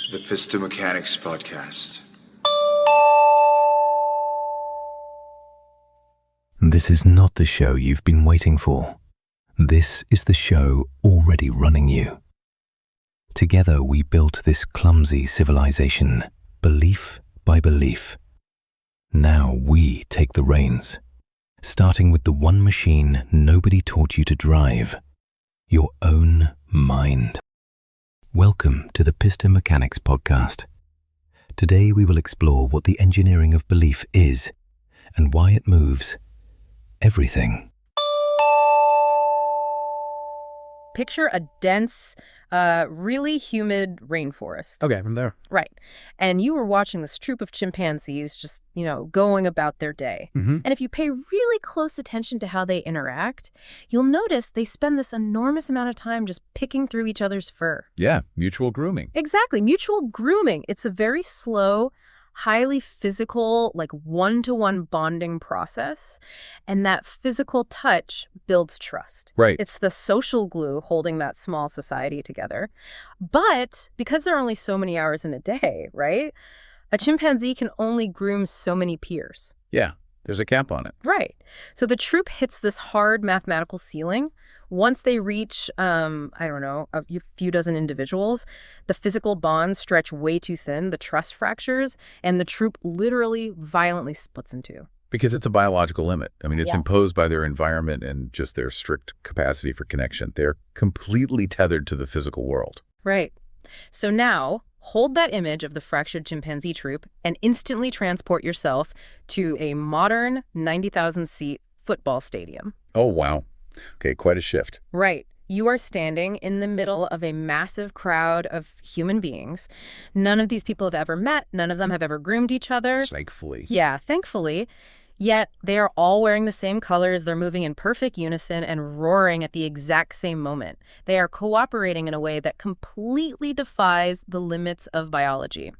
The Pistomechanics podcast. This is not the show you've been waiting for. This is the show already running you. Together we built this clumsy civilization, belief by belief. Now we take the reins, starting with the one machine nobody taught you to drive, your own mind. Welcome to the Pistomechanics podcast. Today we will explore what the engineering of belief is and why it moves everything. Picture a dense, really humid rainforest. Okay, from there. Right. And you were watching this troop of chimpanzees just, going about their day. Mm-hmm. And if you pay really close attention to how they interact, you'll notice they spend this enormous amount of time just picking through each other's fur. Yeah, mutual grooming. Exactly. Mutual grooming. It's a very slow, highly physical, like one-to-one bonding process. And that physical touch builds trust. Right. It's the social glue holding that small society together. But because there are only so many hours in a day, right? A chimpanzee can only groom so many peers. Yeah, there's a cap on it. Right. So the troop hits this hard mathematical ceiling. Once they reach, a few dozen individuals, the physical bonds stretch way too thin, the trust fractures, and the troop literally violently splits in two. Because it's a biological limit. I mean, it's Yeah. imposed by their environment and just their strict capacity for connection. They're completely tethered to the physical world. Right. So now, hold that image of the fractured chimpanzee troop and instantly transport yourself to a modern 90,000-seat football stadium. Oh, wow. Okay, quite a shift. Right. You are standing in the middle of a massive crowd of human beings. None of these people have ever met. None of them have ever groomed each other. Thankfully. Yeah, thankfully. Yet they are all wearing the same colors. They're moving in perfect unison and roaring at the exact same moment. They are cooperating in a way that completely defies the limits of biology.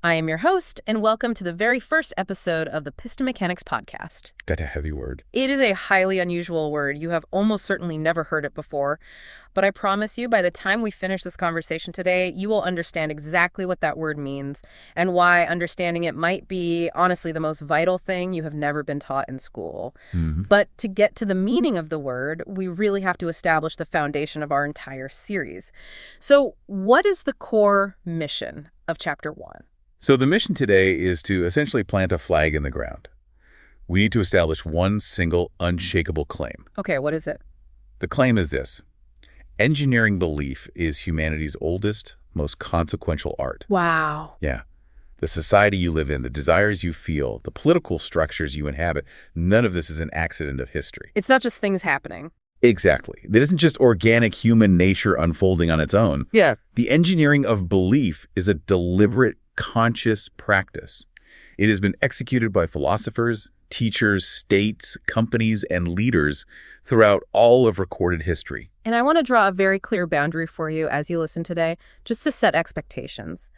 I am your host, and welcome to the very first episode of the Pistomechanics podcast. That's a heavy word. It is a highly unusual word. You have almost certainly never heard it before. But I promise you, by the time we finish this conversation today, you will understand exactly what that word means and why understanding it might be, honestly, the most vital thing you have never been taught in school. Mm-hmm. But to get to the meaning of the word, we really have to establish the foundation of our entire series. So what is the core mission of Chapter 1? So the mission today is to essentially plant a flag in the ground. We need to establish one single, unshakable claim. Okay, what is it? The claim is this. Engineering belief is humanity's oldest, most consequential art. Wow. Yeah. The society you live in, the desires you feel, the political structures you inhabit, none of this is an accident of history. It's not just things happening. Exactly. It isn't just organic human nature unfolding on its own. Yeah. The engineering of belief is a deliberate, conscious practice. It has been executed by philosophers, teachers, states, companies, and leaders throughout all of recorded history. And I want to draw a very clear boundary for you as you listen today, just to set expectations.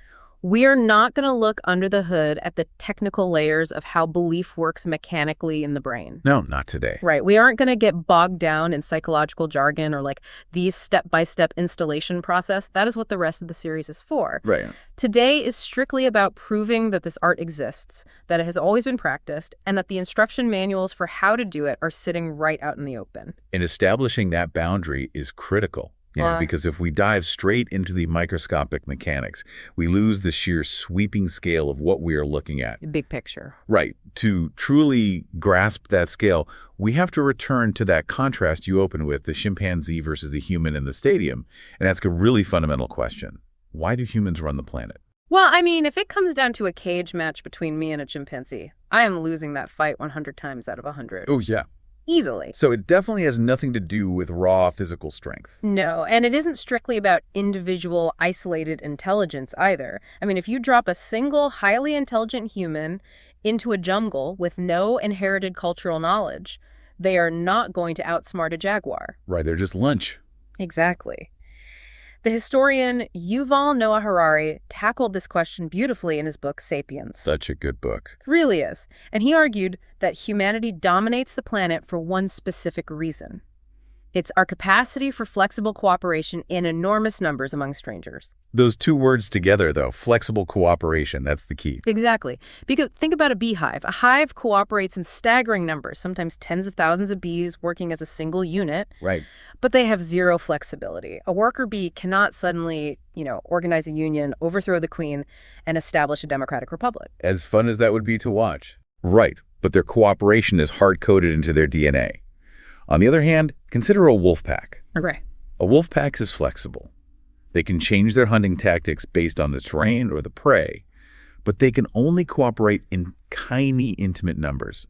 We are not going to look under the hood at the technical layers of how belief works mechanically in the brain. No, not today. Right. We aren't going to get bogged down in psychological jargon or like these step-by-step installation process. That is what the rest of the series is for. Right. Today is strictly about proving that this art exists, that it has always been practiced, and that the instruction manuals for how to do it are sitting right out in the open. And establishing that boundary is critical. Because if we dive straight into the microscopic mechanics, we lose the sheer sweeping scale of what we are looking at. Big picture. Right. To truly grasp that scale, we have to return to that contrast you opened with, the chimpanzee versus the human in the stadium, and ask a really fundamental question. Why do humans run the planet? Well, I mean, if it comes down to a cage match between me and a chimpanzee, I am losing that fight 100 times out of 100. Oh, yeah. Easily. So it definitely has nothing to do with raw physical strength. No, and it isn't strictly about individual, isolated intelligence either. I mean, if you drop a single highly intelligent human into a jungle with no inherited cultural knowledge, they are not going to outsmart a jaguar. Right, they're just lunch. Exactly. The historian Yuval Noah Harari tackled this question beautifully in his book, Sapiens. Such a good book. Really is. And he argued that humanity dominates the planet for one specific reason. It's our capacity for flexible cooperation in enormous numbers among strangers. Those two words together, though, flexible cooperation, that's the key. Exactly. Because think about a beehive. A hive cooperates in staggering numbers, sometimes tens of thousands of bees working as a single unit. Right. But they have zero flexibility. A worker bee cannot suddenly, organize a union, overthrow the queen, and establish a democratic republic. As fun as that would be to watch. Right. But their cooperation is hard-coded into their DNA. On the other hand, consider a wolf pack. Okay. A wolf pack is flexible. They can change their hunting tactics based on the terrain or the prey, but they can only cooperate in tiny, intimate numbers.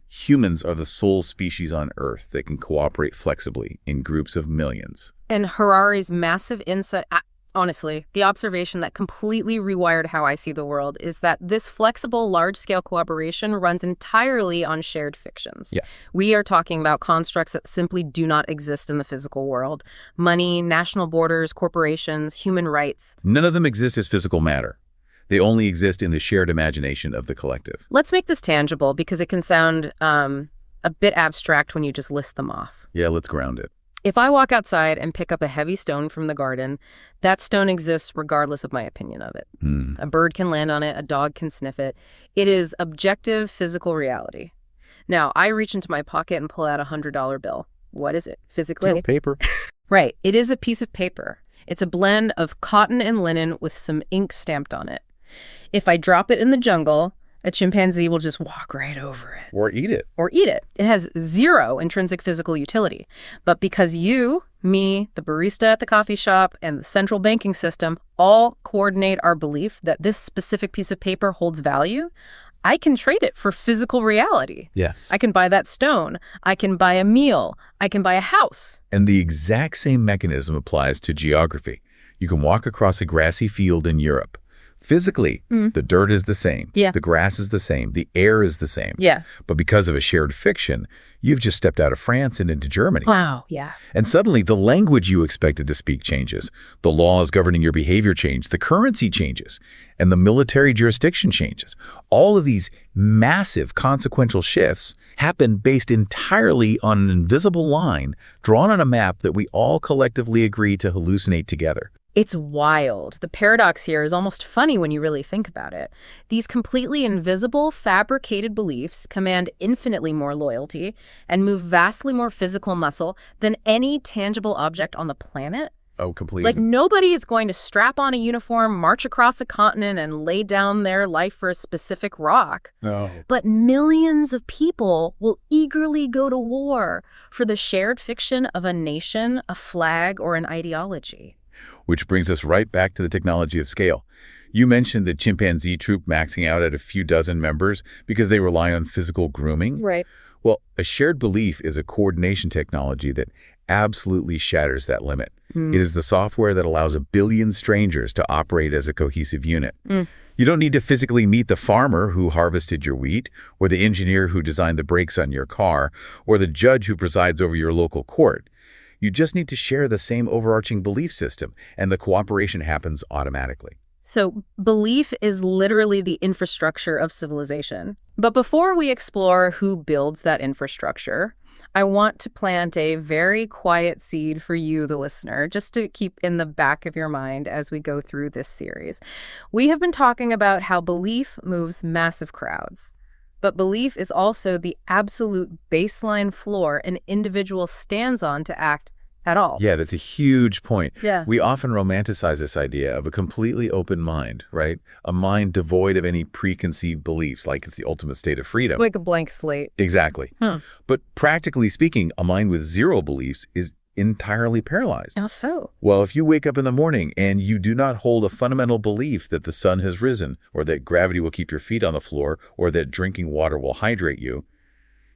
Humans are the sole species on Earth that can cooperate flexibly in groups of millions. And Harari's massive insight, honestly, the observation that completely rewired how I see the world is that this flexible, large-scale cooperation runs entirely on shared fictions. Yes. We are talking about constructs that simply do not exist in the physical world. Money, national borders, corporations, human rights. None of them exist as physical matter. They only exist in the shared imagination of the collective. Let's make this tangible because it can sound a bit abstract when you just list them off. Yeah, let's ground it. If I walk outside and pick up a heavy stone from the garden, that stone exists regardless of my opinion of it. A bird can land on it, a dog can sniff it. It is objective physical reality. Now, I reach into my pocket and pull out a $100 bill. What is it? Physically? Paper. Right. It is a piece of paper. It's a blend of cotton and linen with some ink stamped on it. If I drop it in the jungle, a chimpanzee will just walk right over it. Or eat it. It has zero intrinsic physical utility. But because you, me, the barista at the coffee shop, and the central banking system all coordinate our belief that this specific piece of paper holds value, I can trade it for physical reality. Yes. I can buy that stone. I can buy a meal. I can buy a house. And the exact same mechanism applies to geography. You can walk across a grassy field in Europe. Physically, the dirt is the same. Yeah. The grass is the same. The air is the same. Yeah. But because of a shared fiction, you've just stepped out of France and into Germany. Wow. Yeah. And suddenly, the language you expected to speak changes. The laws governing your behavior change. The currency changes. And the military jurisdiction changes. All of these massive consequential shifts happen based entirely on an invisible line drawn on a map that we all collectively agree to hallucinate together. It's wild. The paradox here is almost funny when you really think about it. These completely invisible, fabricated beliefs command infinitely more loyalty and move vastly more physical muscle than any tangible object on the planet. Oh, completely. Like, nobody is going to strap on a uniform, march across a continent, and lay down their life for a specific rock. No. But millions of people will eagerly go to war for the shared fiction of a nation, a flag, or an ideology. Which brings us right back to the technology of scale. You mentioned the chimpanzee troop maxing out at a few dozen members because they rely on physical grooming. Right. Well, a shared belief is a coordination technology that absolutely shatters that limit. It is the software that allows a billion strangers to operate as a cohesive unit. You don't need to physically meet the farmer who harvested your wheat, or the engineer who designed the brakes on your car, or the judge who presides over your local court. You just need to share the same overarching belief system, and the cooperation happens automatically. So belief is literally the infrastructure of civilization. But before we explore who builds that infrastructure, I want to plant a very quiet seed for you, the listener, just to keep in the back of your mind as we go through this series. We have been talking about how belief moves massive crowds. But belief is also the absolute baseline floor an individual stands on to act at all. Yeah, that's a huge point. Yeah. We often romanticize this idea of a completely open mind, right? A mind devoid of any preconceived beliefs, like it's the ultimate state of freedom. Like a blank slate. Exactly. But practically speaking, a mind with zero beliefs is entirely paralyzed. How so? Well, if you wake up in the morning and you do not hold a fundamental belief that the sun has risen, or that gravity will keep your feet on the floor, or that drinking water will hydrate you,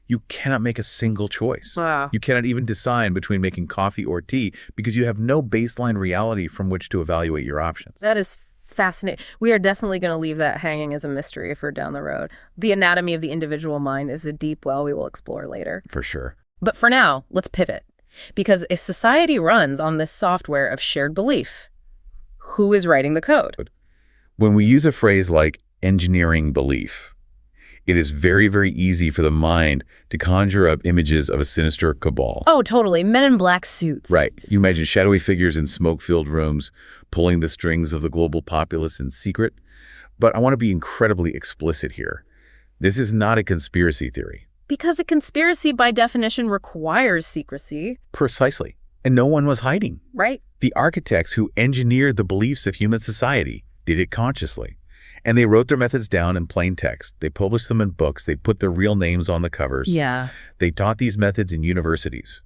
you cannot make a single choice. Wow. You cannot even decide between making coffee or tea because you have no baseline reality from which to evaluate your options. That is fascinating. We are definitely going to leave that hanging as a mystery if we're down the road. The anatomy of the individual mind is a deep well we will explore later. For sure. But for now, let's pivot. Because if society runs on this software of shared belief, who is writing the code? When we use a phrase like engineering belief, It is very, very easy for the mind to conjure up images of a sinister cabal. Oh, totally. Men in black suits. Right. You imagine shadowy figures in smoke-filled rooms pulling the strings of the global populace in secret. But I want to be incredibly explicit here. This is not a conspiracy theory. Because a conspiracy, by definition, requires secrecy. Precisely. And no one was hiding. Right. The architects who engineered the beliefs of human society did it consciously. And they wrote their methods down in plain text. They published them in books. They put their real names on the covers. Yeah. They taught these methods in universities.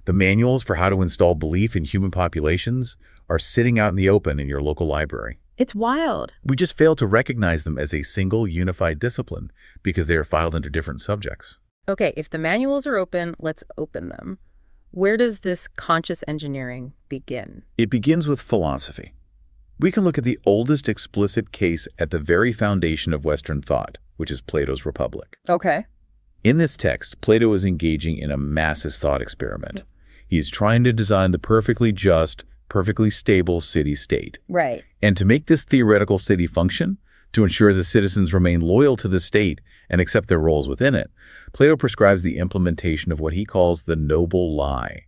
The manuals for how to install belief in human populations are sitting out in the open in your local library. It's wild. We just fail to recognize them as a single unified discipline because they are filed under different subjects. Okay, if the manuals are open, let's open them. Where does this conscious engineering begin? It begins with philosophy. We can look at the oldest explicit case at the very foundation of Western thought, which is Plato's Republic. Okay. In this text, Plato is engaging in a massive thought experiment. He's trying to design the perfectly just, perfectly stable city-state. Right. And to make this theoretical city function, to ensure the citizens remain loyal to the state and accept their roles within it, Plato prescribes the implementation of what he calls the noble lie.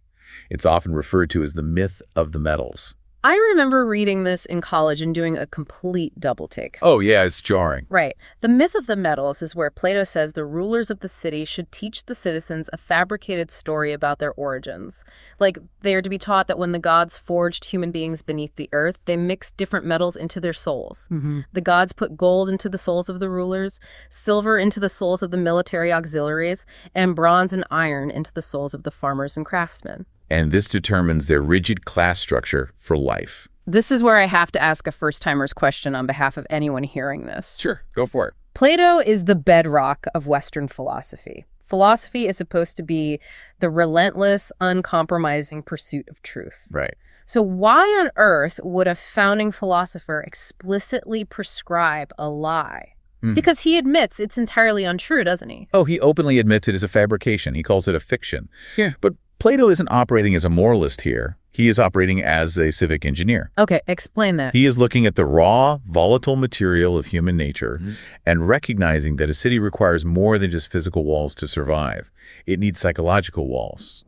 It's often referred to as the myth of the metals. I remember reading this in college and doing a complete double take. Oh yeah, it's jarring. Right. The myth of the metals is where Plato says the rulers of the city should teach the citizens a fabricated story about their origins. Like, they are to be taught that when the gods forged human beings beneath the earth, they mixed different metals into their souls. The gods put gold into the souls of the rulers, silver into the souls of the military auxiliaries, and bronze and iron into the souls of the farmers and craftsmen. And this determines their rigid class structure for life. This is where I have to ask a first-timer's question on behalf of anyone hearing this. Sure, go for it. Plato is the bedrock of Western philosophy. Philosophy is supposed to be the relentless, uncompromising pursuit of truth. Right. So why on earth would a founding philosopher explicitly prescribe a lie? Because he admits it's entirely untrue, doesn't he? Oh, he openly admits it is a fabrication. He calls it a fiction. Yeah. But Plato isn't operating as a moralist here. He is operating as a civic engineer. Okay, explain that. He is looking at the raw, volatile material of human nature and recognizing that a city requires more than just physical walls to survive. It needs psychological walls.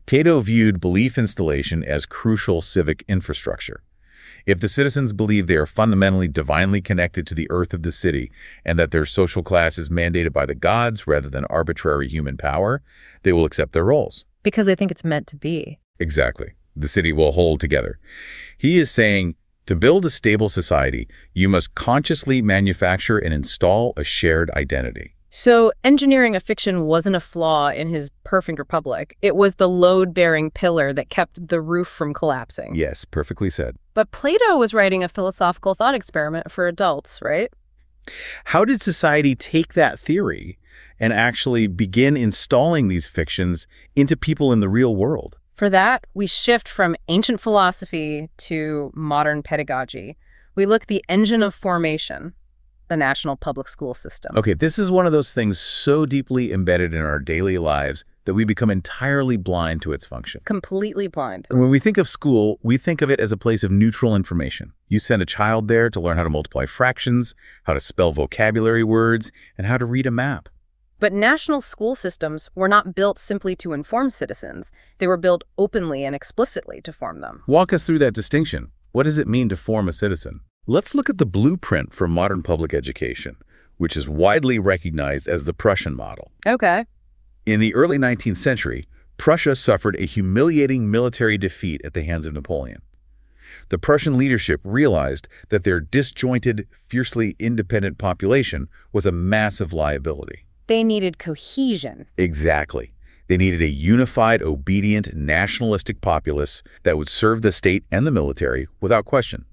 Plato viewed belief installation as crucial civic infrastructure. If the citizens believe they are fundamentally divinely connected to the earth of the city and that their social class is mandated by the gods rather than arbitrary human power, they will accept their roles. Because they think it's meant to be. Exactly. The city will hold together. He is saying, to build a stable society, you must consciously manufacture and install a shared identity. So engineering a fiction wasn't a flaw in his perfect republic. It was the load-bearing pillar that kept the roof from collapsing. Yes, perfectly said. But Plato was writing a philosophical thought experiment for adults, right? How did society take that theory and actually begin installing these fictions into people in the real world? For that, we shift from ancient philosophy to modern pedagogy. We look at the engine of formation, the national public school system. Okay, this is one of those things so deeply embedded in our daily lives that we become entirely blind to its function. Completely blind. When we think of school, we think of it as a place of neutral information. You send a child there to learn how to multiply fractions, how to spell vocabulary words, and how to read a map. But national school systems were not built simply to inform citizens. They were built openly and explicitly to form them. Walk us through that distinction. What does it mean to form a citizen? Let's look at the blueprint for modern public education, which is widely recognized as the Prussian model. Okay. In the early 19th century, Prussia suffered a humiliating military defeat at the hands of Napoleon. The Prussian leadership realized that their disjointed, fiercely independent population was a massive liability. They needed cohesion. Exactly. They needed a unified, obedient, nationalistic populace that would serve the state and the military without question.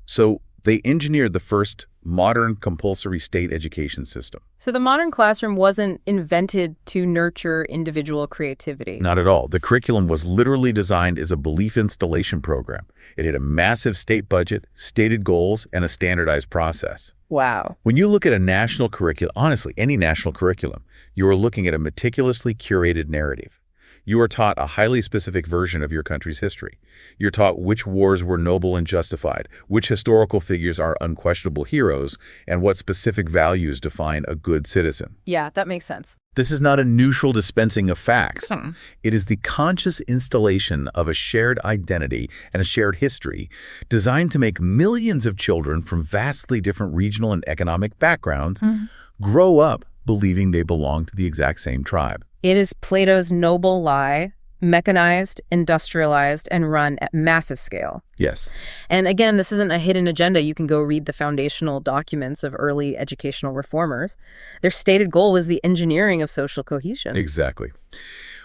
So they engineered the first modern compulsory state education system. So the modern classroom wasn't invented to nurture individual creativity. Not at all. The curriculum was literally designed as a belief installation program. It had a massive state budget, stated goals, and a standardized process. Wow. When you look at a national curriculum, honestly, any national curriculum, you are looking at a meticulously curated narrative. You are taught a highly specific version of your country's history. You're taught which wars were noble and justified, which historical figures are unquestionable heroes, and what specific values define a good citizen. Yeah, that makes sense. This is not a neutral dispensing of facts. It is the conscious installation of a shared identity and a shared history designed to make millions of children from vastly different regional and economic backgrounds grow up believing they belong to the exact same tribe. It is Plato's noble lie, mechanized, industrialized, and run at massive scale. Yes. And again, this isn't a hidden agenda. You can go read the foundational documents of early educational reformers. Their stated goal was the engineering of social cohesion. Exactly.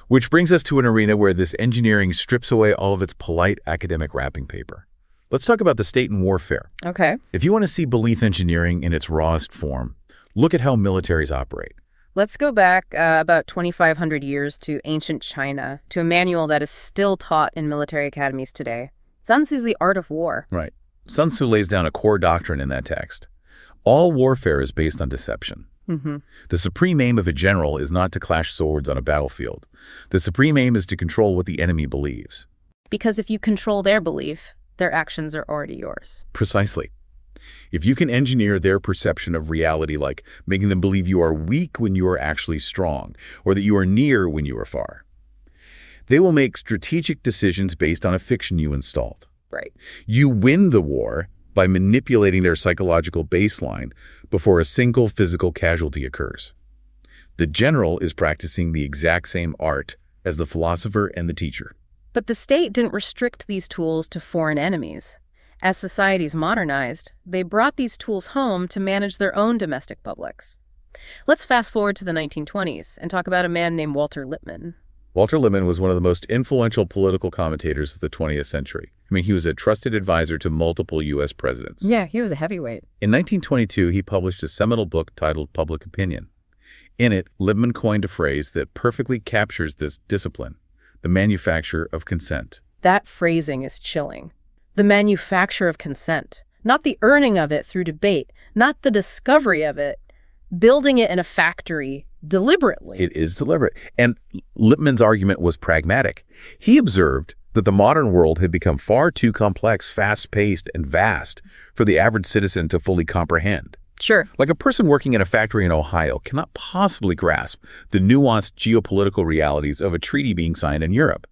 Which brings us to an arena where this engineering strips away all of its polite academic wrapping paper. Let's talk about the state and warfare. Okay. If you want to see belief engineering in its rawest form, look at how militaries operate. Let's go back about 2,500 years to ancient China, to a manual that is still taught in military academies today. Sun Tzu's The Art of War. Right. Sun Tzu lays down a core doctrine in that text. All warfare is based on deception. The supreme aim of a general is not to clash swords on a battlefield. The supreme aim is to control what the enemy believes. Because if you control their belief, their actions are already yours. Precisely. If you can engineer their perception of reality, like making them believe you are weak when you are actually strong, or that you are near when you are far, they will make strategic decisions based on a fiction you installed. Right. You win the war by manipulating their psychological baseline before a single physical casualty occurs. The general is practicing the exact same art as the philosopher and the teacher. But the state didn't restrict these tools to foreign enemies. As societies modernized, they brought these tools home to manage their own domestic publics. Let's fast forward to the 1920s and talk about a man named Walter Lippmann. Walter Lippmann was one of the most influential political commentators of the 20th century. I mean, he was a trusted advisor to multiple U.S. presidents. Yeah, he was a heavyweight. In 1922, he published a seminal book titled Public Opinion. In it, Lippmann coined a phrase that perfectly captures this discipline: the manufacture of consent. That phrasing is chilling. The manufacture of consent, not the earning of it through debate, not the discovery of it, building it in a factory deliberately. It is deliberate. And Lippmann's argument was pragmatic. He observed that the modern world had become far too complex, fast-paced, and vast for the average citizen to fully comprehend. Sure. Like a person working in a factory in Ohio cannot possibly grasp the nuanced geopolitical realities of a treaty being signed in Europe.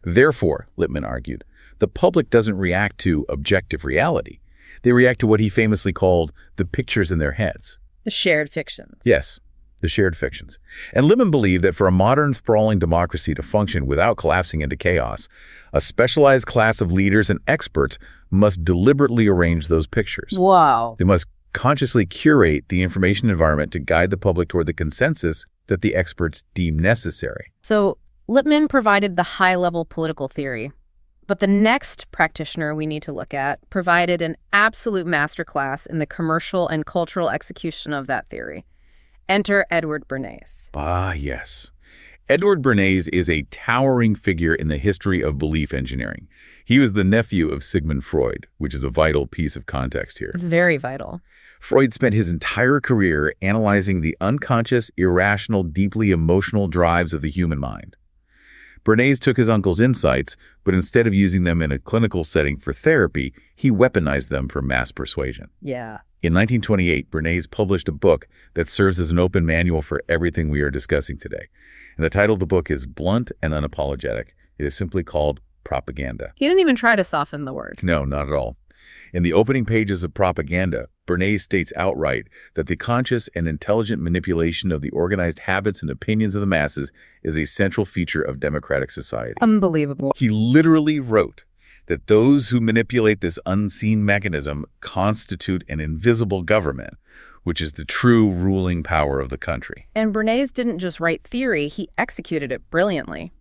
Therefore, Lippmann argued, the public doesn't react to objective reality. They react to what he famously called the pictures in their heads. The shared fictions. Yes, the shared fictions. And Lippmann believed that for a modern, sprawling democracy to function without collapsing into chaos, a specialized class of leaders and experts must deliberately arrange those pictures. Wow. They must consciously curate the information environment to guide the public toward the consensus that the experts deem necessary. So Lippmann provided the high-level political theory. But the next practitioner we need to look at provided an absolute masterclass in the commercial and cultural execution of that theory. Enter Edward Bernays. Ah, yes. Edward Bernays is a towering figure in the history of belief engineering. He was the nephew of Sigmund Freud, which is a vital piece of context here. Very vital. Freud spent his entire career analyzing the unconscious, irrational, deeply emotional drives of the human mind. Bernays took his uncle's insights, but instead of using them in a clinical setting for therapy, he weaponized them for mass persuasion. Yeah. In 1928, Bernays published a book that serves as an open manual for everything we are discussing today. And the title of the book is blunt and unapologetic. It is simply called Propaganda. He didn't even try to soften the word. No, not at all. In the opening pages of Propaganda, Bernays states outright that the conscious and intelligent manipulation of the organized habits and opinions of the masses is a central feature of democratic society. Unbelievable. He literally wrote that those who manipulate this unseen mechanism constitute an invisible government, which is the true ruling power of the country. And Bernays didn't just write theory, he executed it brilliantly.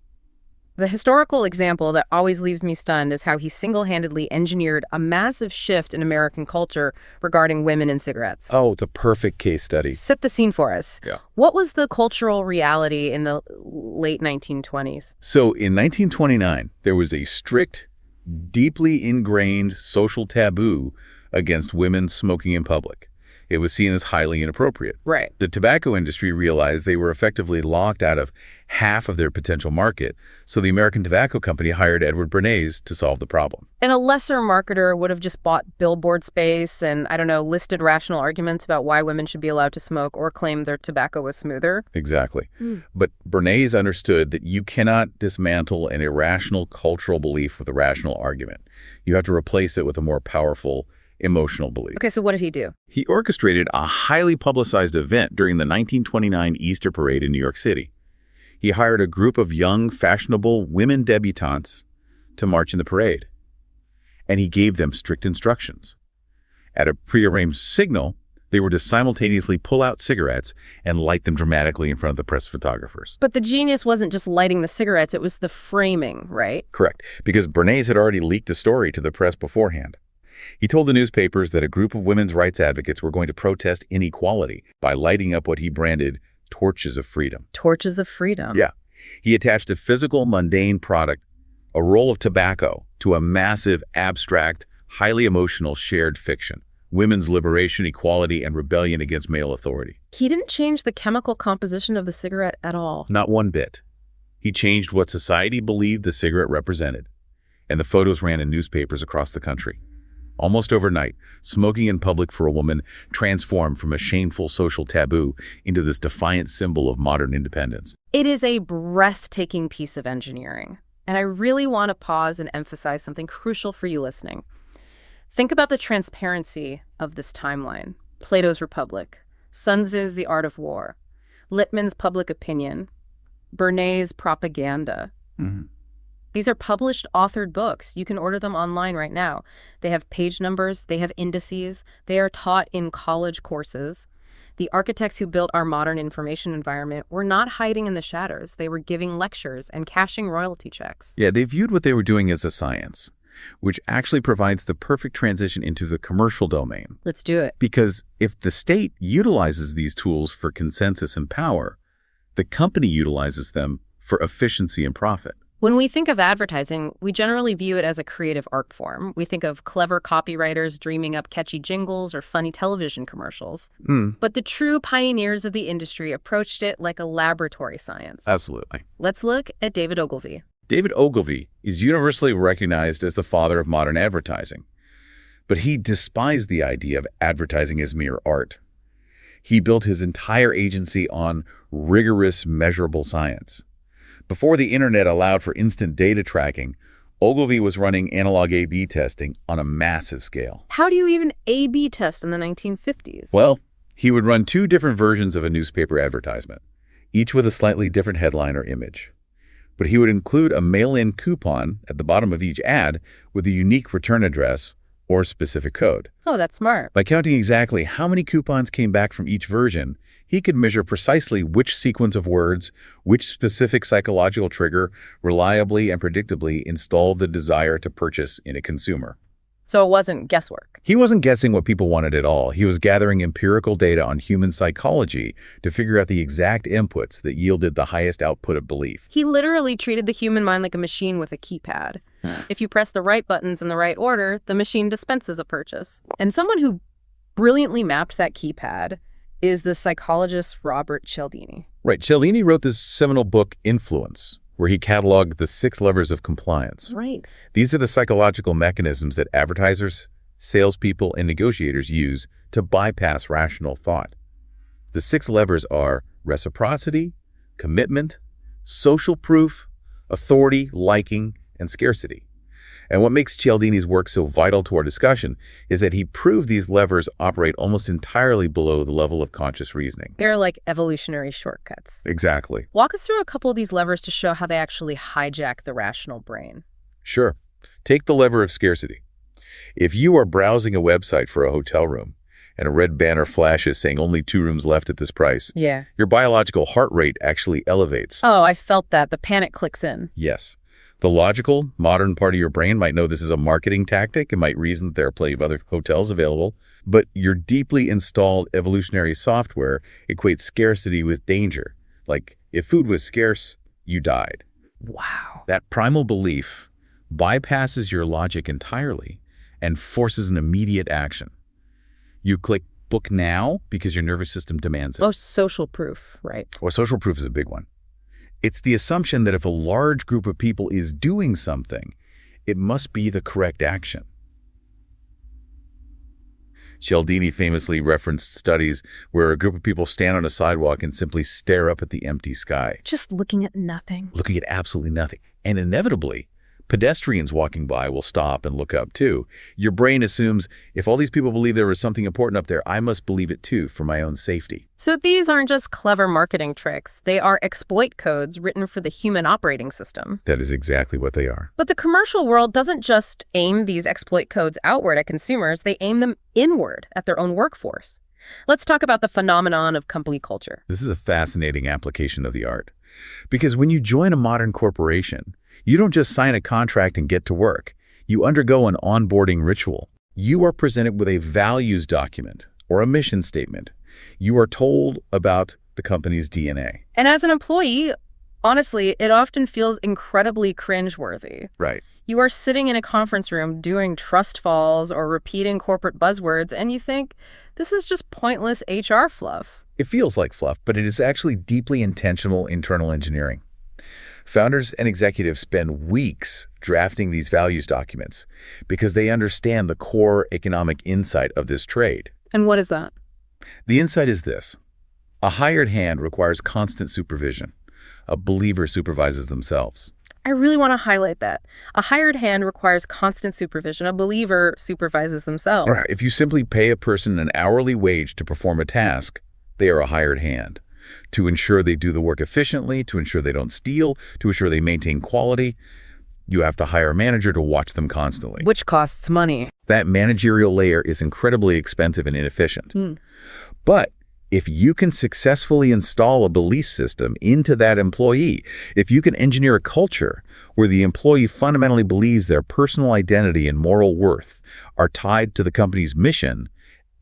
The historical example that always leaves me stunned is how he single-handedly engineered a massive shift in American culture regarding women and cigarettes. Oh, it's a perfect case study. Set the scene for us. Yeah. What was the cultural reality in the late 1920s? So in 1929, there was a strict, deeply ingrained social taboo against women smoking in public. It was seen as highly inappropriate. Right. The tobacco industry realized they were effectively locked out of half of their potential market, so the American Tobacco Company hired Edward Bernays to solve the problem. And a lesser marketer would have just bought billboard space and, I don't know, listed rational arguments about why women should be allowed to smoke or claimed their tobacco was smoother. Exactly. But Bernays understood that you cannot dismantle an irrational cultural belief with a rational argument. You have to replace it with a more powerful emotional belief. Okay, so what did he do? He orchestrated a highly publicized event during the 1929 Easter Parade in New York City. He hired a group of young, fashionable women debutantes to march in the parade, and he gave them strict instructions. At a prearranged signal, they were to simultaneously pull out cigarettes and light them dramatically in front of the press photographers. But the genius wasn't just lighting the cigarettes, it was the framing, right? Correct, because Bernays had already leaked the story to the press beforehand. He told the newspapers that a group of women's rights advocates were going to protest inequality by lighting up what he branded torches of freedom. Torches of freedom. Yeah. He attached a physical, mundane product, a roll of tobacco, to a massive, abstract, highly emotional shared fiction. Women's liberation, equality, and rebellion against male authority. He didn't change the chemical composition of the cigarette at all. Not one bit. He changed what society believed the cigarette represented, and the photos ran in newspapers across the country. Almost overnight, smoking in public for a woman transformed from a shameful social taboo into this defiant symbol of modern independence. It is a breathtaking piece of engineering. And I really want to pause and emphasize something crucial for you listening. Think about the transparency of this timeline. Plato's Republic, Sun Tzu's The Art of War, Lippmann's Public Opinion, Bernays' Propaganda. These are published, authored books. You can order them online right now. They have page numbers, they have indices, they are taught in college courses. The architects who built our modern information environment were not hiding in the shadows. They were giving lectures and cashing royalty checks. Yeah, they viewed what they were doing as a science, which actually provides the perfect transition into the commercial domain. Let's do it. Because if the state utilizes these tools for consensus and power, the company utilizes them for efficiency and profit. When we think of advertising, we generally view it as a creative art form. We think of clever copywriters dreaming up catchy jingles or funny television commercials. But the true pioneers of the industry approached it like a laboratory science. Absolutely. Let's look at David Ogilvy. David Ogilvy is universally recognized as the father of modern advertising, but he despised the idea of advertising as mere art. He built his entire agency on rigorous, measurable science. Before the internet allowed for instant data tracking, Ogilvy was running analog A/B testing on a massive scale. How do you even A/B test in the 1950s? Well, he would run 2 different versions of a newspaper advertisement, each with a slightly different headline or image. But he would include a mail-in coupon at the bottom of each ad with a unique return address or specific code. Oh, that's smart. By counting exactly how many coupons came back from each version, he could measure precisely which sequence of words, which specific psychological trigger reliably and predictably installed the desire to purchase in a consumer. So it wasn't guesswork. He wasn't guessing what people wanted at all. He was gathering empirical data on human psychology to figure out the exact inputs that yielded the highest output of belief. He literally treated the human mind like a machine with a keypad. If you press the right buttons in the right order, the machine dispenses a purchase. And someone who brilliantly mapped that keypad is the psychologist Robert Cialdini. Right. Cialdini wrote this seminal book, Influence, where he cataloged the 6 levers of compliance. Right. These are the psychological mechanisms that advertisers, salespeople, and negotiators use to bypass rational thought. The 6 levers are reciprocity, commitment, social proof, authority, liking, and scarcity. And what makes Cialdini's work so vital to our discussion is that he proved these levers operate almost entirely below the level of conscious reasoning. They're like evolutionary shortcuts. Exactly. Walk us through a couple of these levers to show how they actually hijack the rational brain. Sure. Take the lever of scarcity. If you are browsing a website for a hotel room and a red banner flashes saying only 2 rooms left at this price, Yeah. your biological heart rate actually elevates. Oh, I felt that. The panic clicks in. Yes. The logical, modern part of your brain might know this is a marketing tactic and might reason that there are plenty of other hotels available, but your deeply installed evolutionary software equates scarcity with danger. Like, if food was scarce, you died. Wow. That primal belief bypasses your logic entirely and forces an immediate action. You click book now because your nervous system demands it. Oh, social proof, right? Or social proof is a big one. It's the assumption that if a large group of people is doing something, it must be the correct action. Cialdini famously referenced studies where a group of people stand on a sidewalk and simply stare up at the empty sky. Just looking at nothing. Looking at absolutely nothing. And inevitably, pedestrians walking by will stop and look up too. Your brain assumes, if all these people believe there was something important up there, I must believe it too for my own safety. So these aren't just clever marketing tricks. They are exploit codes written for the human operating system. That is exactly what they are. But the commercial world doesn't just aim these exploit codes outward at consumers. They aim them inward at their own workforce. Let's talk about the phenomenon of company culture. This is a fascinating application of the art. Because when you join a modern corporation, you don't just sign a contract and get to work. You undergo an onboarding ritual. You are presented with a values document or a mission statement. You are told about the company's DNA. And as an employee, honestly, it often feels incredibly cringeworthy. Right. You are sitting in a conference room doing trust falls or repeating corporate buzzwords, and you think, this is just pointless HR fluff. It feels like fluff, but it is actually deeply intentional internal engineering. Founders and executives spend weeks drafting these values documents because they understand the core economic insight of this trade. And what is that? The insight is this. A hired hand requires constant supervision. A believer supervises themselves. I really want to highlight that. A hired hand requires constant supervision. A believer supervises themselves. Right. If you simply pay a person an hourly wage to perform a task, they are a hired hand. To ensure they do the work efficiently, to ensure they don't steal, to ensure they maintain quality, you have to hire a manager to watch them constantly. Which costs money. That managerial layer is incredibly expensive and inefficient. But if you can successfully install a belief system into that employee, if you can engineer a culture where the employee fundamentally believes their personal identity and moral worth are tied to the company's mission,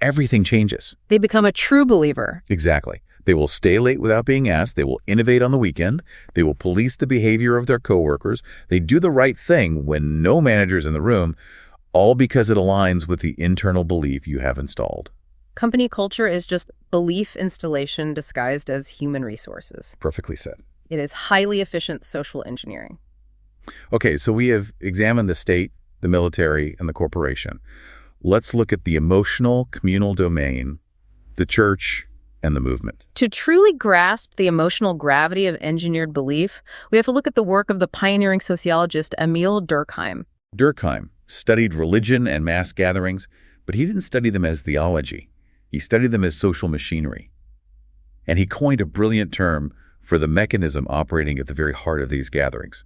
everything changes. They become a true believer. Exactly. They will stay late without being asked. They will innovate on the weekend. They will police the behavior of their coworkers. They do the right thing when no manager's in the room, all because it aligns with the internal belief you have installed. Company culture is just belief installation disguised as human resources. Perfectly said. It is highly efficient social engineering. Okay, so we have examined the state, the military, and the corporation. Let's look at the emotional, communal domain, the church, and the movement. To truly grasp the emotional gravity of engineered belief, we have to look at the work of the pioneering sociologist Emil Durkheim. Durkheim studied religion and mass gatherings, but he didn't study them as theology. He studied them as social machinery. And he coined a brilliant term for the mechanism operating at the very heart of these gatherings: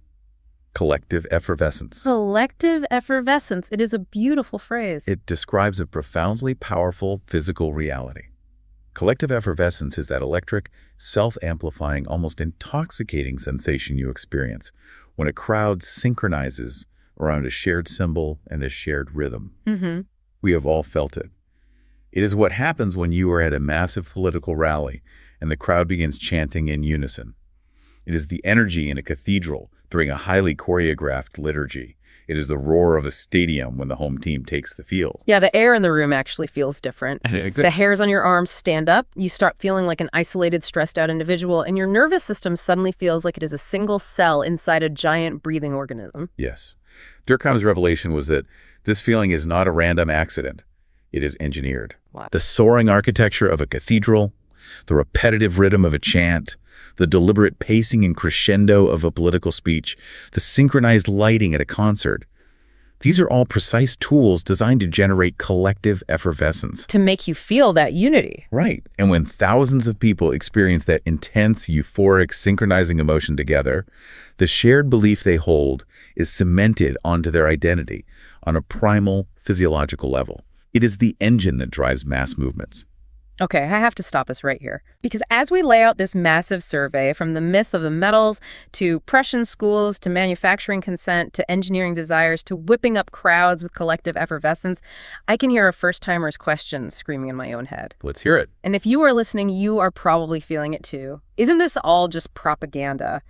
collective effervescence. Collective effervescence. It is a beautiful phrase. It describes a profoundly powerful physical reality. Collective effervescence is that electric, self-amplifying, almost intoxicating sensation you experience when a crowd synchronizes around a shared symbol and a shared rhythm. We have all felt it. It is what happens when you are at a massive political rally and the crowd begins chanting in unison. It is the energy in a cathedral during a highly choreographed liturgy. It is the roar of a stadium when the home team takes the field. Yeah, the air in the room actually feels different. Exactly. The hairs on your arms stand up. You start feeling like an isolated, stressed out individual, and your nervous system suddenly feels like it is a single cell inside a giant breathing organism. Yes. Durkheim's revelation was that this feeling is not a random accident. It is engineered. Wow. The soaring architecture of a cathedral, the repetitive rhythm of a chant, the deliberate pacing and crescendo of a political speech, the synchronized lighting at a concert. These are all precise tools designed to generate collective effervescence. To make you feel that unity. Right. And when thousands of people experience that intense, euphoric, synchronizing emotion together, the shared belief they hold is cemented onto their identity on a primal physiological level. It is the engine that drives mass movements. Okay, I have to stop us right here. Because as we lay out this massive survey, from the myth of the metals to Prussian schools to manufacturing consent to engineering desires to whipping up crowds with collective effervescence, I can hear a first-timer's question screaming in my own head. Let's hear it. And if you are listening, you are probably feeling it too. Isn't this all just propaganda?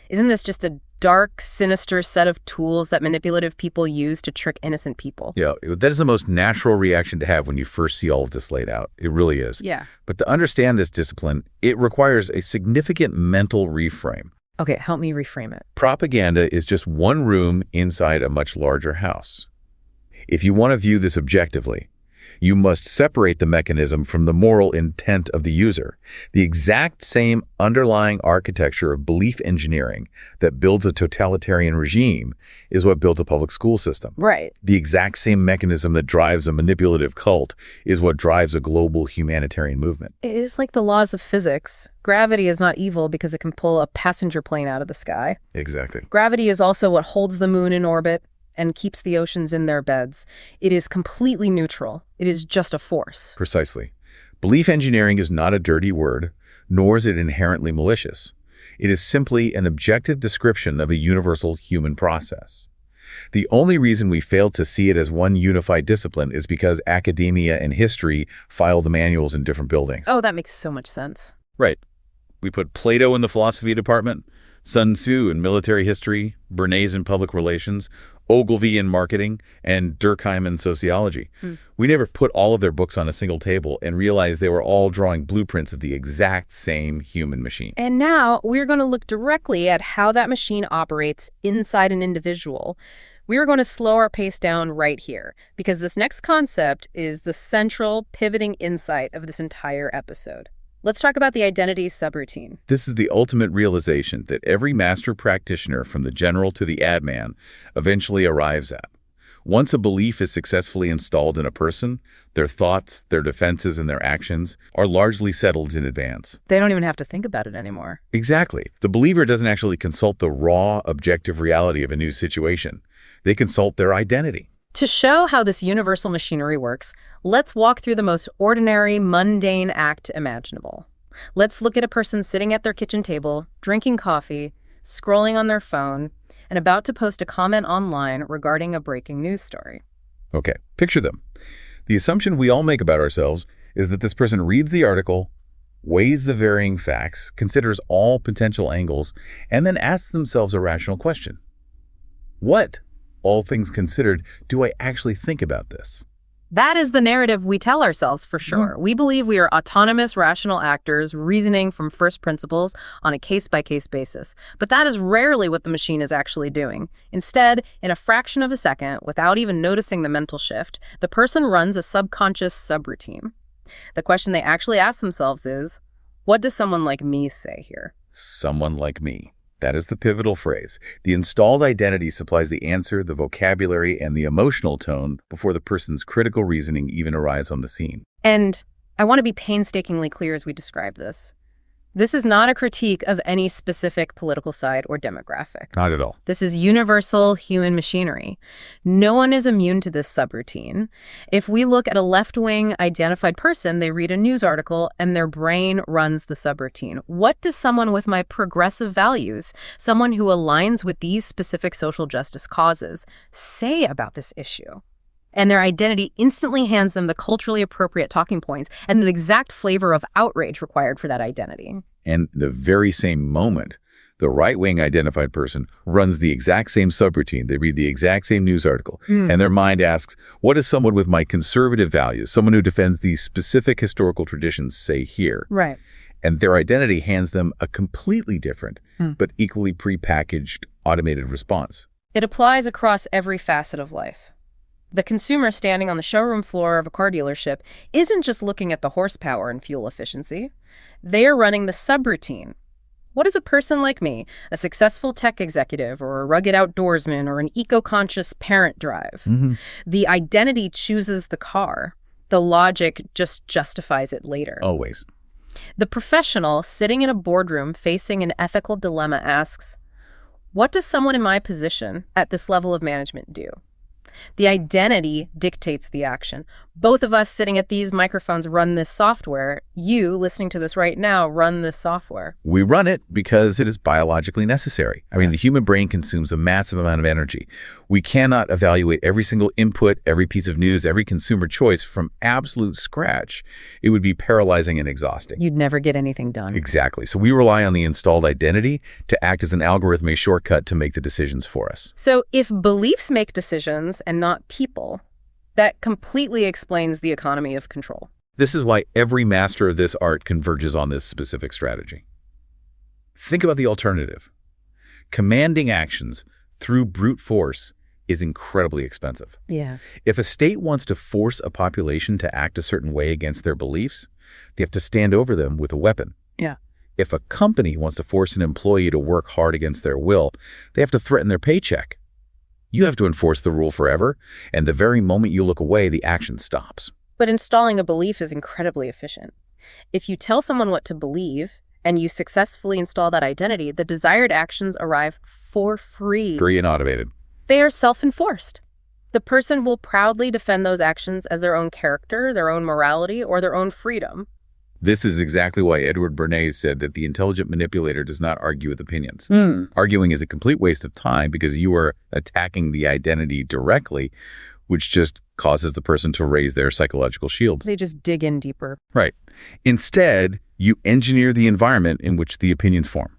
Isn't this just a dark, sinister set of tools that manipulative people use to trick innocent people. Yeah, that is the most natural reaction to have when you first see all of this laid out. It really is. Yeah. But to understand this discipline, it requires a significant mental reframe. Okay, help me reframe it. Propaganda is just one room inside a much larger house. If you want to view this objectively, you must separate the mechanism from the moral intent of the user. The exact same underlying architecture of belief engineering that builds a totalitarian regime is what builds a public school system. Right. The exact same mechanism that drives a manipulative cult is what drives a global humanitarian movement. It is like the laws of physics. Gravity is not evil because it can pull a passenger plane out of the sky. Exactly. Gravity is also what holds the moon in orbit and keeps the oceans in their beds. It is completely neutral. It is just a force. Precisely. Belief engineering is not a dirty word, nor is it inherently malicious. It is simply an objective description of a universal human process. The only reason we fail to see it as one unified discipline is because academia and history file the manuals in different buildings. Oh, that makes so much sense. Right. We put Plato in the philosophy department, Sun Tzu in military history, Bernays in public relations, Ogilvy in marketing, and Durkheim in sociology. We never put all of their books on a single table and realized they were all drawing blueprints of the exact same human machine. And now we're going to look directly at how that machine operates inside an individual. We're going to slow our pace down right here, because this next concept is the central pivoting insight of this entire episode. Let's talk about the identity subroutine. This is the ultimate realization that every master practitioner, from the general to the ad man, eventually arrives at. Once a belief is successfully installed in a person, their thoughts, their defenses, and their actions are largely settled in advance. They don't even have to think about it anymore. Exactly. The believer doesn't actually consult the raw, objective reality of a new situation. They consult their identity. To show how this universal machinery works, let's walk through the most ordinary, mundane act imaginable. Let's look at a person sitting at their kitchen table, drinking coffee, scrolling on their phone, and about to post a comment online regarding a breaking news story. Okay, picture them. The assumption we all make about ourselves is that this person reads the article, weighs the varying facts, considers all potential angles, and then asks themselves a rational question. What, all things considered, do I actually think about this? That is the narrative we tell ourselves, for sure. We believe we are autonomous, rational actors reasoning from first principles on a case-by-case basis. But that is rarely what the machine is actually doing. Instead, in a fraction of a second, without even noticing the mental shift, the person runs a subconscious subroutine. The question they actually ask themselves is, what does someone like me say here? Someone like me. That is the pivotal phrase. The installed identity supplies the answer, the vocabulary, and the emotional tone before the person's critical reasoning even arrives on the scene. And I want to be painstakingly clear as we describe this. This is not a critique of any specific political side or demographic. Not at all. This is universal human machinery. No one is immune to this subroutine. If we look at a left-wing identified person, they read a news article and their brain runs the subroutine. What does someone with my progressive values, someone who aligns with these specific social justice causes, say about this issue? And their identity instantly hands them the culturally appropriate talking points and the exact flavor of outrage required for that identity. And the very same moment, the right-wing identified person runs the exact same subroutine. They read the exact same news article, and their mind asks, what does someone with my conservative values, someone who defends these specific historical traditions, say here? Right. And their identity hands them a completely different, but equally prepackaged, automated response. It applies across every facet of life. The consumer standing on the showroom floor of a car dealership isn't just looking at the horsepower and fuel efficiency. They are running the subroutine. What does a person like me, a successful tech executive or a rugged outdoorsman or an eco-conscious parent drive? The identity chooses the car. The logic just justifies it later. Always. The professional sitting in a boardroom facing an ethical dilemma asks, what does someone in my position at this level of management do? The identity dictates the action. Both of us sitting at these microphones run this software. You, listening to this right now, run this software. We run it because it is biologically necessary. I mean, the human brain consumes a massive amount of energy. We cannot evaluate every single input, every piece of news, every consumer choice from absolute scratch. It would be paralyzing and exhausting. You'd never get anything done. Exactly. So we rely on the installed identity to act as an algorithmic shortcut to make the decisions for us. So if beliefs make decisions and not people, that completely explains the economy of control. This is why every master of this art converges on this specific strategy. Think about the alternative. Commanding actions through brute force is incredibly expensive. Yeah. If a state wants to force a population to act a certain way against their beliefs, they have to stand over them with a weapon. Yeah. If a company wants to force an employee to work hard against their will, they have to threaten their paycheck. You have to enforce the rule forever, and the very moment you look away, the action stops. But installing a belief is incredibly efficient. If you tell someone what to believe and you successfully install that identity, the desired actions arrive for free. Free and automated. They are self-enforced. The person will proudly defend those actions as their own character, their own morality, or their own freedom. This is exactly why Edward Bernays said that the intelligent manipulator does not argue with opinions. Arguing is a complete waste of time because you are attacking the identity directly, which just causes the person to raise their psychological shields. They just dig in deeper. Right. Instead, you engineer the environment in which the opinions form.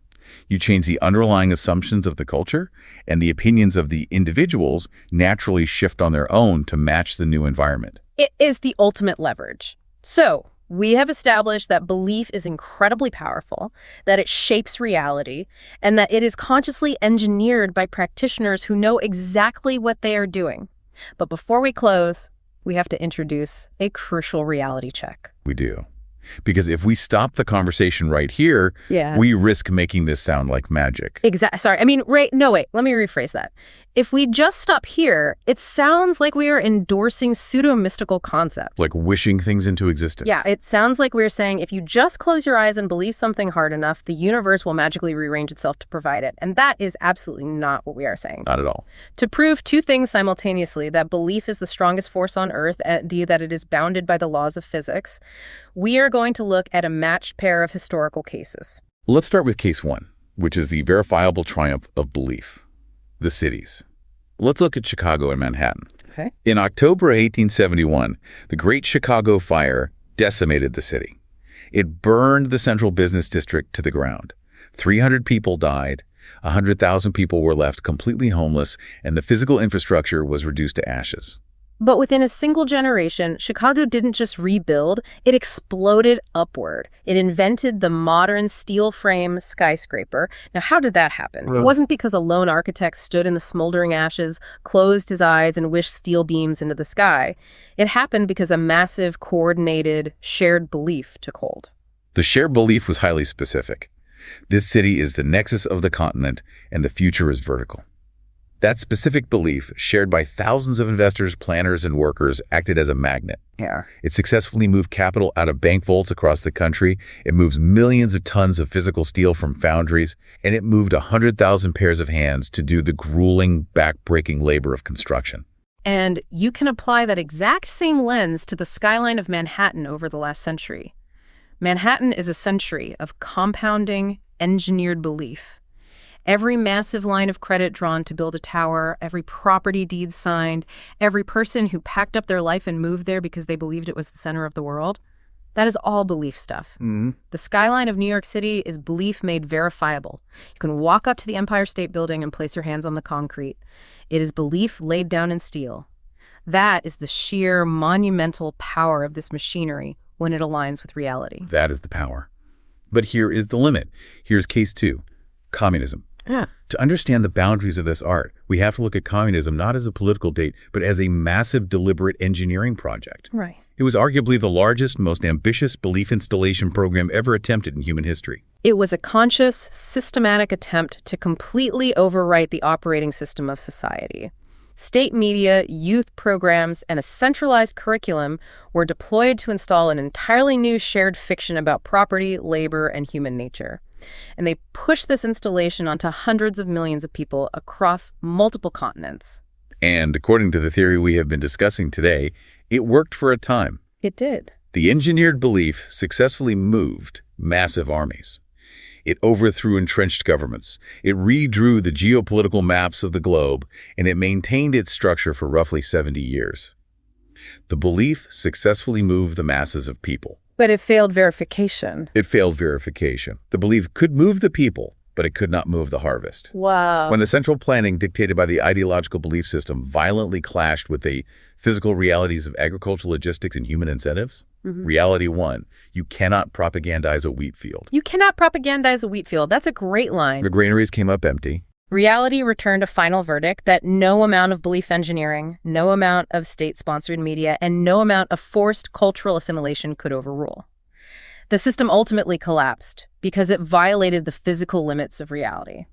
You change the underlying assumptions of the culture, and the opinions of the individuals naturally shift on their own to match the new environment. It is the ultimate leverage. So, we have established that belief is incredibly powerful, that it shapes reality, and that it is consciously engineered by practitioners who know exactly what they are doing. But before we close, we have to introduce a crucial reality check. We do. Because if we stop the conversation right here, we risk making this sound like magic. Sorry, let me rephrase that. If we just stop here, it sounds like we are endorsing pseudo-mystical concepts. Like wishing things into existence. Yeah, it sounds like we're saying if you just close your eyes and believe something hard enough, the universe will magically rearrange itself to provide it. And that is absolutely not what we are saying. Not at all. To prove two things simultaneously, that belief is the strongest force on Earth, and that it is bounded by the laws of physics, we are going to look at a matched pair of historical cases. Let's start with case one, which is the verifiable triumph of belief. The cities. Let's look at Chicago and Manhattan. Okay. In October 1871, the Great Chicago Fire decimated the city. It burned the central business district to the ground. 300 people died, 100,000 people were left completely homeless, and the physical infrastructure was reduced to ashes. But within a single generation, Chicago didn't just rebuild, it exploded upward. It invented the modern steel frame skyscraper. Now, how did that happen? It wasn't because a lone architect stood in the smoldering ashes, closed his eyes, and wished steel beams into the sky. It happened because a massive, coordinated, shared belief took hold. The shared belief was highly specific. This city is the nexus of the continent, and the future is vertical. That specific belief, shared by thousands of investors, planners, and workers, acted as a magnet. Yeah. It successfully moved capital out of bank vaults across the country. It moves millions of tons of physical steel from foundries, and it moved 100,000 pairs of hands to do the grueling, back-breaking labor of construction. And you can apply that exact same lens to the skyline of Manhattan over the last century. Manhattan is a century of compounding, engineered belief. Every massive line of credit drawn to build a tower, every property deed signed, every person who packed up their life and moved there because they believed it was the center of the world, that is all belief stuff. The skyline of New York City is belief made verifiable. You can walk up to the Empire State Building and place your hands on the concrete. It is belief laid down in steel. That is the sheer monumental power of this machinery when it aligns with reality. That is the power. But here is the limit. Here's case two, communism. Yeah. To understand the boundaries of this art, we have to look at communism not as a political date, but as a massive, deliberate engineering project. Right. It was arguably the largest, most ambitious belief installation program ever attempted in human history. It was a conscious, systematic attempt to completely overwrite the operating system of society. State media, youth programs, and a centralized curriculum were deployed to install an entirely new shared fiction about property, labor, and human nature. And they pushed this installation onto hundreds of millions of people across multiple continents. And according to the theory we have been discussing today, it worked for a time. It did. The engineered belief successfully moved massive armies. It overthrew entrenched governments. It redrew the geopolitical maps of the globe, and it maintained its structure for roughly 70 years. The belief successfully moved the masses of people. But it failed verification. It failed verification. The belief could move the people, but it could not move the harvest. Wow. When the central planning dictated by the ideological belief system violently clashed with the physical realities of agricultural logistics and human incentives, reality won. You cannot propagandize a wheat field. You cannot propagandize a wheat field. That's a great line. The granaries came up empty. Reality returned a final verdict that no amount of belief engineering, no amount of state-sponsored media, and no amount of forced cultural assimilation could overrule. The system ultimately collapsed because it violated the physical limits of reality.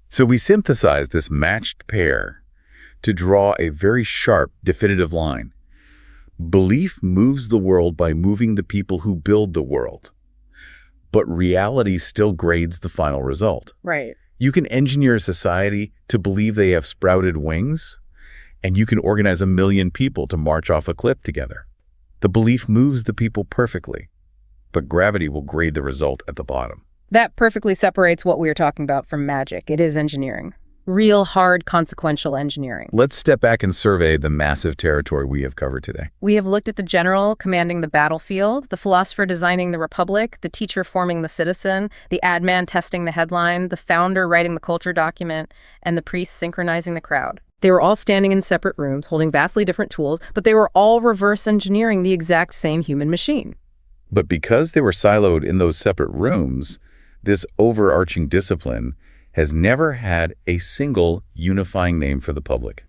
So we synthesized this matched pair to draw a very sharp, definitive line. Belief moves the world by moving the people who build the world. But reality still grades the final result. Right. You can engineer a society to believe they have sprouted wings, and you can organize 1 million people to march off a cliff together. The belief moves the people perfectly, but gravity will grade the result at the bottom. That perfectly separates what we are talking about from magic. It is engineering. Real, hard, consequential engineering. Let's step back and survey the massive territory we have covered today. We have looked at the general commanding the battlefield, the philosopher designing the republic, the teacher forming the citizen, the ad man testing the headline, the founder writing the culture document, and the priest synchronizing the crowd. They were all standing in separate rooms, holding vastly different tools, but they were all reverse engineering the exact same human machine. But because they were siloed in those separate rooms, this overarching discipline has never had a single unifying name for the public.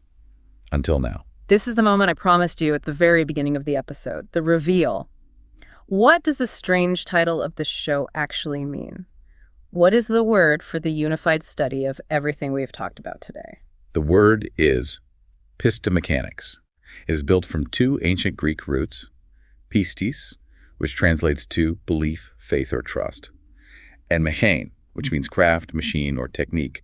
Until now. This is the moment I promised you at the very beginning of the episode, the reveal. What does the strange title of this show actually mean? What is the word for the unified study of everything we've talked about today? The word is Pistomechanics. It is built from 2 ancient Greek roots, pistis, which translates to belief, faith, or trust, and mechein, which means craft, machine, or technique.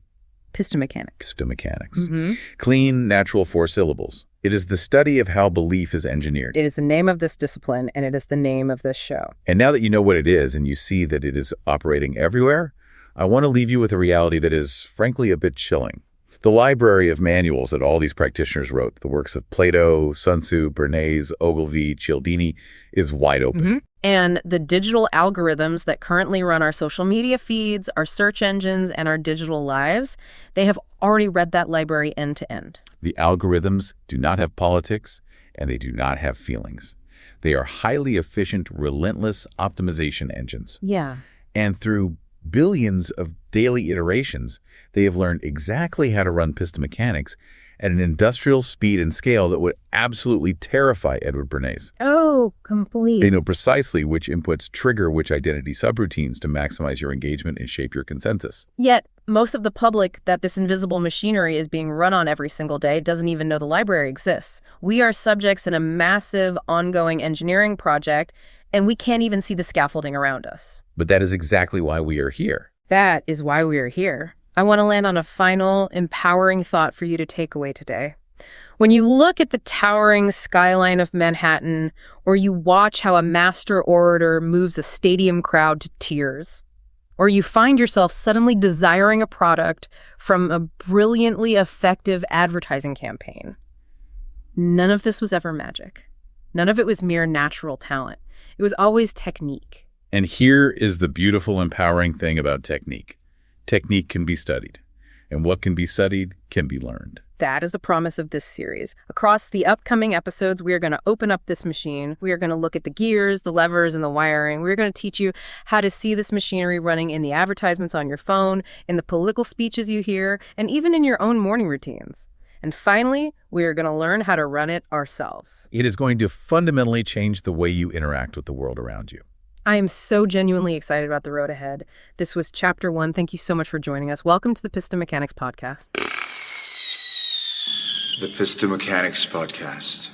Pistomechanics. Pistomechanics. Clean, natural 4 syllables. It is the study of how belief is engineered. It is the name of this discipline, and it is the name of this show. And now that you know what it is and you see that it is operating everywhere, I want to leave you with a reality that is, frankly, a bit chilling. The library of manuals that all these practitioners wrote, the works of Plato, Sun Tzu, Bernays, Ogilvy, Cialdini, is wide open. And the digital algorithms that currently run our social media feeds, our search engines, and our digital lives, they have already read that library end to end. The algorithms do not have politics, and they do not have feelings. They are highly efficient, relentless optimization engines. Yeah. And through billions of daily iterations, they have learned exactly how to run pistomechanics at an industrial speed and scale that would absolutely terrify Edward Bernays. Oh, complete. They know precisely which inputs trigger which identity subroutines to maximize your engagement and shape your consensus. Yet, most of the public that this invisible machinery is being run on every single day doesn't even know the library exists. We are subjects in a massive, ongoing engineering project, and we can't even see the scaffolding around us. But that is exactly why we are here. That is why we are here. I want to land on a final, empowering thought for you to take away today. When you look at the towering skyline of Manhattan, or you watch how a master orator moves a stadium crowd to tears, or you find yourself suddenly desiring a product from a brilliantly effective advertising campaign, none of this was ever magic. None of it was mere natural talent. It was always technique. And here is the beautiful, empowering thing about technique. Technique can be studied, and what can be studied can be learned. That is the promise of this series. Across the upcoming episodes, we are going to open up this machine. We are going to look at the gears, the levers, and the wiring. We're going to teach you how to see this machinery running in the advertisements on your phone, in the political speeches you hear, and even in your own morning routines. And finally, we are going to learn how to run it ourselves. It is going to fundamentally change the way you interact with the world around you. I am so genuinely excited about the road ahead. This was Chapter 1. Thank you so much for joining us. Welcome to the Pistomechanics podcast. The Pistomechanics podcast.